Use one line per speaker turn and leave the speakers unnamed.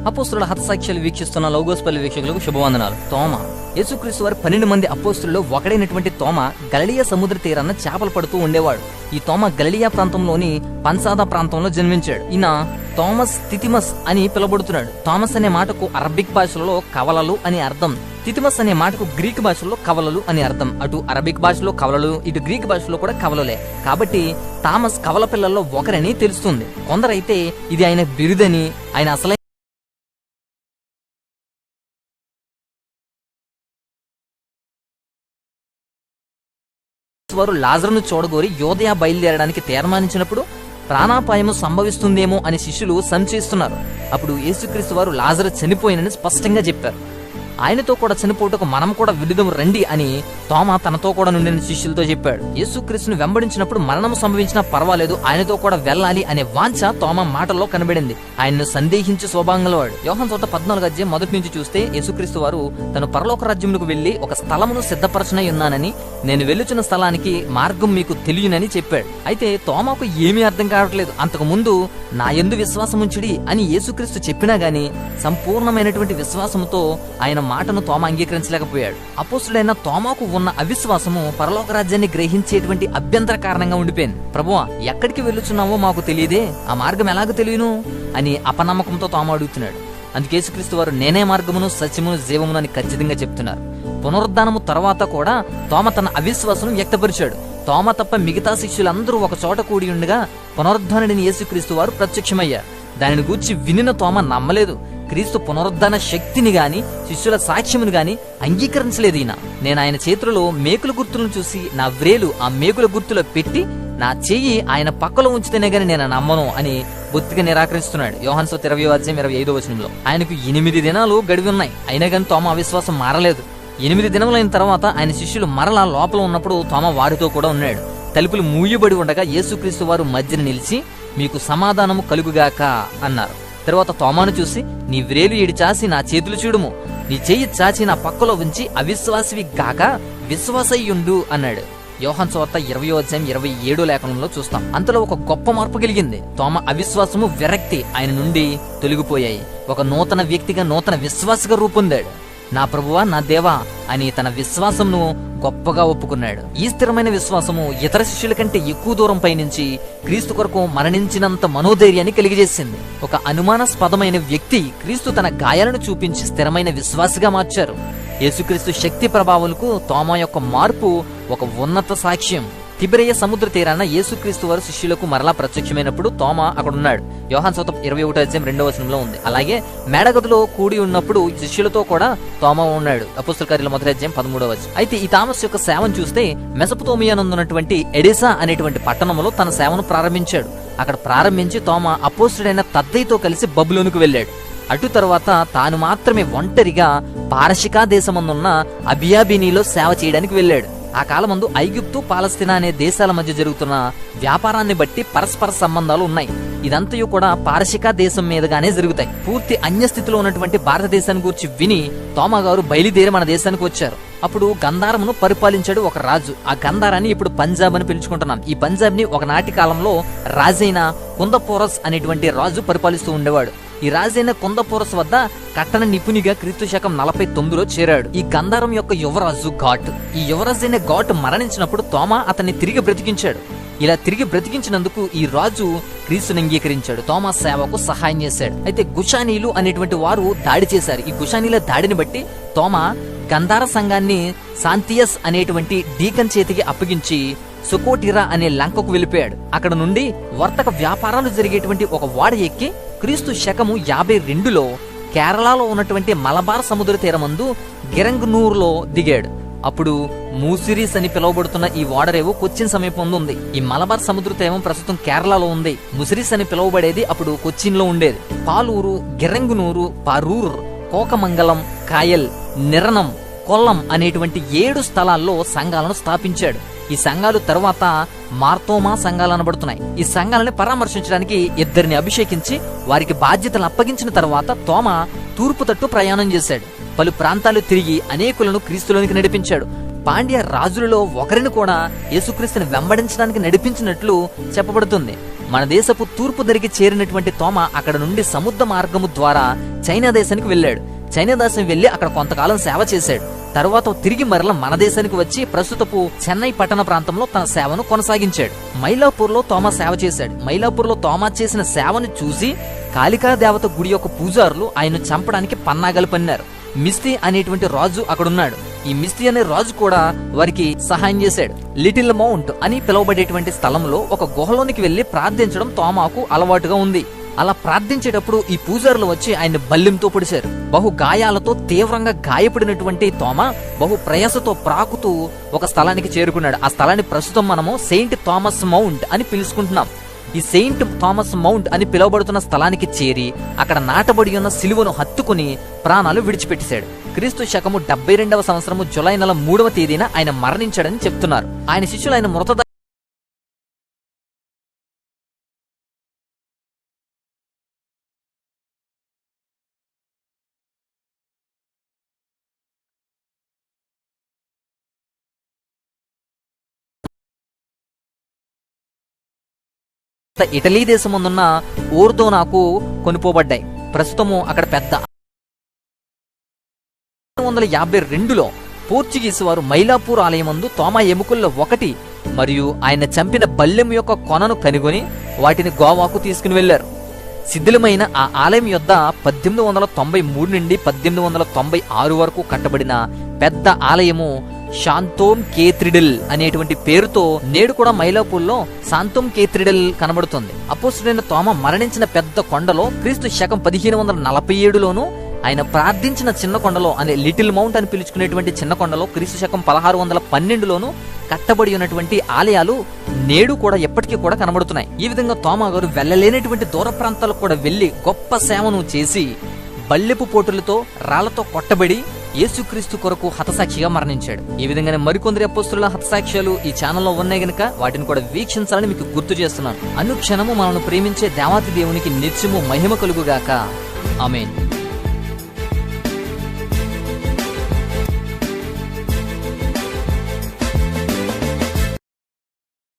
అపోస్తుల హతసాక్ష్యాలు వీక్షిస్తున్న లోగోస్పల్లి వీక్షకులకు శుభవందనాలు. తోమ, యేసుక్రీస్తు వారి 12 మంది అపోస్తులలో ఒకడైనటువంటి తోమ గలిలయ సముద్ర తీరాన చేపలు పడుతూ ఉండేవాడు. ఈ తోమ గలిలయ ప్రాంతంలోని పన్సాదా ప్రాంతంలో జన్మించాడు. ఈయన థామస్ తితిమస్ అని పిలువబడుతున్నాడు. థామస్ అనే మాటకు అరబిక్ భాషలో కవలలు అని అర్థం. తితిమస్ అనే మాటకు గ్రీక్ భాషలో కవలలు అని అర్థం. అటు అరబిక్ భాషలో కవలలు, ఇటు గ్రీక్ భాషలో కూడా కవలలే. కాబట్టి థామస్ కవల పిల్లల్లో ఒకరని తెలుస్తుంది. కొందరైతే ఇది ఆయన బిరుదని, ఆయన అసలైన వారు లాజరును చూడగోరి యోదయ బయలుదేరడానికి తీర్మానించినప్పుడు ప్రాణాపాయము సంభవిస్తుందేమో అని శిష్యులు సంశయిస్తున్నారు. అప్పుడు యేసుక్రీస్తు వారు లాజరు చనిపోయినని స్పష్టంగా చెప్పారు. ఆయనతో కూడా చనిపోటకు మనం కూడా విడుదం రండి అని తోమ తనతో కూడా నుండిన శిష్యులతో చెప్పాడు. యేసుక్రీస్తును వెంబడించినప్పుడు మరణం సంభవించినా పర్వాలేదు, ఆయనతో కూడా వెళ్ళాలి అనే వాంఛ తోమ మాటల్లో కనబడింది. ఆయన్ను సందేహించి స్వభావంగలవాడు. యోహాను సువార్త 14 మొదటి నుంచి చూస్తే యేసుక్రీస్తు వారు తను పరలోక రాజ్యములకు వెళ్లి ఒక స్థలమును సిద్ధపరచనై ఉన్నానని, నేను వెళ్ళుచున్న స్థలానికి మార్గం మీకు తెలియనని చెప్పాడు. అయితే తోమకు ఏమీ అర్థం కావట్లేదు. అంతకు ముందు నా యందు విశ్వాసముంచుడి అని యేసుక్రీస్తు చెప్పినా గాని సంపూర్ణమైనటువంటి విశ్వాసముతో ఆయన మాటను తోమ అంగీకరించలేకపోయాడు. అపోస్తుడైన తోమాకు ఉన్న అవిశ్వాసము పరలోక రాజ్యాన్ని గ్రహించేటువంటి అభ్యంతర కారణంగా ఉండిపోయింది. ప్రభువా, ఎక్కడికి వెళ్ళుచున్నావో మాకు తెలియదే, ఆ మార్గం ఎలాగ తెలియను అని అపనమ్మకంతో తోమ అడుగుతున్నాడు. అందుకే యేసుక్రీస్తు వారు నేనే మార్గమును సత్యమును జీవమును అని ఖచ్చితంగా చెప్తున్నారు. పునరుద్ధానము తర్వాత కూడా తోమ తన అవిశ్వాసం వ్యక్తపరిచాడు. తోమ తప్ప మిగతా శిష్యులందరూ ఒక చోట కూడి ఉండగా పునరుద్ధానుడిని యేసుక్రీస్తు వారు ప్రత్యక్షమయ్యారు. దానిని గూర్చి వినిన తోమ నమ్మలేదు. క్రీస్తు పునరుద్ధాన శక్తిని గాని శిష్యుల సాక్ష్యమును గాని అంగీకరించలేదు. ఈయన నేను ఆయన చేతులలో మేకుల గుర్తులను చూసి నా వ్రేలు ఆ మేకుల గుర్తులో పెట్టి నా చెయ్యి ఆయన పక్కలో ఉంచితేనే గాని నేను నమ్మను అని బొత్తిగా నిరాకరిస్తున్నాడు. యోహాను సువార్త 20:25 ఆయనకు 8 దినాలు గడివి ఉన్నాయి. అయినా గాని తోమ అవిశ్వాసం మారలేదు. 8 దినములైన తర్వాత ఆయన శిష్యులు మరలా లోపల ఉన్నప్పుడు తోమ వారితో కూడా ఉన్నాడు. తలుపులు మూయబడి ఉండగా యేసుక్రీస్తు వారు మధ్యన నిలిచి మీకు సమాధానము కలుగుగాక అన్నారు. తర్వాత తోమాను చూసి నీ వ్రేలు ఈడి చాసి నా చేతులు చూడుము, నీ చెయ్యి చాచి నా పక్కలో ఉంచి అవిశ్వాసివి గాక విశ్వాసయ్యుండు అన్నాడు. యోహాను సువార్త 20:27 లేఖనంలో చూస్తాం. అంతలో ఒక గొప్ప మార్పు కలిగింది. తోమ అవిశ్వాసము, విరక్తి ఆయన నుండి తొలగిపోయాయి. ఒక నూతన వ్యక్తిగా, నూతన విశ్వాసగా రూపొందాడు. నా ప్రభువా, నా దేవా అని తన విశ్వాసమును గొప్పగా ఒప్పుకున్నాడు. ఈ స్థిరమైన విశ్వాసము ఇతర శిష్యుల కంటే ఎక్కువ దూరం పయనించి క్రీస్తు కొరకు మరణించినంత మనోధైర్యాన్ని కలిగజేసింది. ఒక అనుమానాస్పదమైన వ్యక్తి క్రీస్తు తన గాయాలను చూపించి స్థిరమైన విశ్వాసగా మార్చారు. యేసుక్రీస్తు శక్తి ప్రభావాలకు తోమా యొక్క మార్పు ఒక ఉన్నత సాక్ష్యం. తిబెరియ సముద్ర తీరాన యేసుక్రీస్తు వారు శిష్యులకు మరలా ప్రత్యక్షమైనప్పుడు తోమ అక్కడున్నాడు. యోహాను సువార్త 21:2 ఉంది. అలాగే మేడగదిలో కూడి ఉన్నప్పుడు శిష్యులతో కూడా తోమ ఉన్నాడు. అపోస్తలుల కార్యాలు 1:13. అయితే ఈ థామస్ యొక్క సేవను చూస్తే మెసొపొతేమియానందున్నటువంటి ఎడిసా అనేటువంటి పట్టణంలో తన సేవను ప్రారంభించాడు. అక్కడ ప్రారంభించి తోమ అపోస్తలుడైన తద్దయితో కలిసి బబులోనుకు వెళ్ళాడు. అటు తర్వాత తాను మాత్రమే ఒంటరిగా పారసికా దేశమందున్న అబియాబినీలో సేవ చేయడానికి వెళ్ళాడు. ఆ కాలమందు ఐగుప్తు, పాలస్తీనా అనే దేశాల మధ్య జరుగుతున్న వ్యాపారాన్ని బట్టి పరస్పర సంబంధాలు ఉన్నాయి. ఇదంతయు కూడా పారసికా దేశం మీదగానే జరుగుతాయి. పూర్తి అన్యస్థితిలో ఉన్నటువంటి భారతదేశాన్ని గురించి విని తోమా గారు బయలుదేరి మన దేశానికి వచ్చారు. అప్పుడు గంధారమును పరిపాలించాడు ఒక రాజు. ఆ గంధారాన్ని ఇప్పుడు పంజాబ్ అని పిలుచుకుంటున్నాం. ఈ పంజాబ్ ని ఒకనాటి కాలంలో రాజైన కుందపోరస్ అనేటువంటి రాజు పరిపాలిస్తూ ఉండేవాడు. ఈ రాజైన కుందపోరస్ వద్ద కట్టన నిపుణిగా క్రీస్తు శకం 49లో చేరాడు. ఈ గంధారం యొక్క యువరాజు ఘాట్. ఈ యువరాజైన ఘాట్ మరణించినప్పుడు తోమా అతన్ని తిరిగి బ్రతికించాడు. ఇలా తిరిగి బ్రతికించినందుకు ఈ రాజు క్రీస్తుని అంగీకరించాడు. తోమా సేవకు సహాయం చేశాడు. అయితే గుషానీలు అనేటువంటి వారు దాడి చేశారు. ఈ గుషానీల దాడిని బట్టి తోమా గంధార సంఘాన్ని శాంతియస్ అనేటువంటి డీకన్ చేతికి అప్పగించి సుకోటిరా అనే లంకకు వెళ్ళిపోయాడు. అక్కడ నుండి వర్తక వ్యాపారాలు జరిగేటువంటి ఒక ఓడ ఎక్కి క్రీస్తు శకము 52లో కేరళలో ఉన్నటువంటి మలబార్ సముద్ర తీరమందు గిరంగనూరులో దిగాడు. అప్పుడు మూసిరీస్ అని పిలువబడుతున్న ఈ ఓడరేవు కొచ్చిన్ సమీపంలో ఉంది. ఈ మలబార్ సముద్ర తీరం ప్రస్తుతం కేరళలో ఉంది. ముసిరీస్ అని పిలువబడేది అప్పుడు కొచ్చిన్ లో ఉండేది. పాలూరు, గిరంగనూరు, పారూర్, కోకమంగళం, కాయల్, నిరణం, కొల్లం అనేటువంటి 7 స్థలాల్లో సంఘాలను స్థాపించాడు. ఈ సంఘాలు తరువాత మార్తోమా సంఘాలు అనబడుతున్నాయి. ఈ సంఘాలని పరామర్శించడానికి 2 అభిషేకించి వారికి బాధ్యతలు అప్పగించిన తర్వాత తోమ తూర్పు తట్టు ప్రయాణం చేశాడు. పలు ప్రాంతాలు తిరిగి అనేకులను క్రీస్తులోనికి నడిపించాడు. పాండ్య రాజులలో ఒకరిని కూడా యేసుక్రీస్తుని వెంబడించడానికి నడిపించినట్లు చెప్పబడుతుంది. మన దేశపు తూర్పు దిరిగి చేరినటువంటి తోమ అక్కడ నుండి సముద్ర మార్గము ద్వారా చైనా దేశానికి వెళ్ళాడు. చైనా దేశం వెళ్లి అక్కడ కొంతకాలం సేవ చేశాడు. తరువాత తిరిగి మరల మన దేశానికి వచ్చి ప్రస్తుతపు చెన్నై పట్టణ ప్రాంతంలో తన సేవను కొనసాగించాడు. మైలాపూర్లో తోమా సేవ చేశాడు. మైలాపూర్లో తోమా చేసిన సేవను చూసి కాళికా దేవత గుడి యొక్క పూజారులు ఆయన్ను చంపడానికి పన్నాగాలు పన్నారు. మిస్తి అనేటువంటి రాజు అక్కడున్నాడు. ఈ మిస్తి అనే రాజు కూడా వారికి సహాయం చేశాడు. లిటిల్ మౌంట్ అని పిలువబడేటువంటి స్థలంలో ఒక గుహలోనికి వెళ్లి ప్రార్థించడం తోమాకు అలవాటుగా ఉంది. అలా ప్రార్థించేటప్పుడు ఈ పూజారులు వచ్చి ఆయన బల్లెంతో పొడిచారు. బహు గాయాలతో తీవ్రంగా గాయపడినటువంటి తోమా బహు ప్రయాసతో ప్రాకుతూ ఒక స్థలానికి చేరుకున్నాడు. ఆ స్థలాన్ని ప్రస్తుతం మనము సెయింట్ థామస్ మౌంట్ అని పిలుచుకుంటున్నాం. ఈ సెయింట్ థామస్ మౌంట్ అని పిలువబడుతున్న స్థలానికి చేరి అక్కడ నాటబడి ఉన్న సిలువను హత్తుకుని ప్రాణాలు విడిచిపెట్టేశాడు. క్రీస్తు శకము 72వ సంవత్సరము జులై నెల 3వ తేదీన ఆయన మరణించాడని చెప్తున్నారు. ఆయన శిష్యులు ఆయన మృతదేహం ఇటలీ దేశం ముందున్న ఓర్దోనాకు కొనుపోబడ్డాయి. ప్రస్తుతము అక్కడ పెద్ద 1952లో పోర్చుగీసు వారు మైలాపూర్ ఆలయమందు తోమా ఎముకల్లో ఒకటి మరియు ఆయన చంపిన బల్లెం యొక్క కొనను కనుగొని వాటిని గోవాకు తీసుకుని వెళ్లారు. శిథిలమైన ఆ ఆలయం యొద్ద 1893 నుండి 1896 వరకు కట్టబడిన పెద్ద ఆలయము శాంతోమ్ కేథ్రిడల్ అనేటువంటి పేరుతో నేడు కూడా మైలాపూర్లో శాంతోమ్ కేథ్రిడల్ కనబడుతుంది. అపోస్తుడైన తోమా మరణించిన పెద్ద కొండలో క్రీస్తు శకం 1547లోను ఆయన ప్రార్థించిన చిన్న కొండలో అనే లిటిల్ మౌంట్ అని పిలుచుకునేటువంటి చిన్న కొండలో క్రీస్తు శకం 1612లోను కట్టబడి ఉన్నటువంటి ఆలయాలు నేడు కూడా ఎప్పటికీ కూడా కనబడుతున్నాయి. ఈ విధంగా తోమా గారు వెళ్ళలేనటువంటి దూర ప్రాంతాలకు కూడా వెళ్లి గొప్ప సేవను చేసి బల్లెపు పోటులతో రాళ్లతో కొట్టబడి యేసుక్రీస్తు కొరకు హతసాక్షిగా మరణించాడు. ఈ విధంగానే మరికొందరి అపోస్తుల హతసాక్ష్యాలు ఈ ఛానల్లో ఉన్నాయి గనుక వాటిని కూడా వీక్షించాలని మీకు గుర్తు చేస్తున్నాను. అనుక్షణము మనల్ని ప్రేమించే దేవాతి దేవునికి నిత్యము మహిమ కలుగుగాక. ఆమేన్.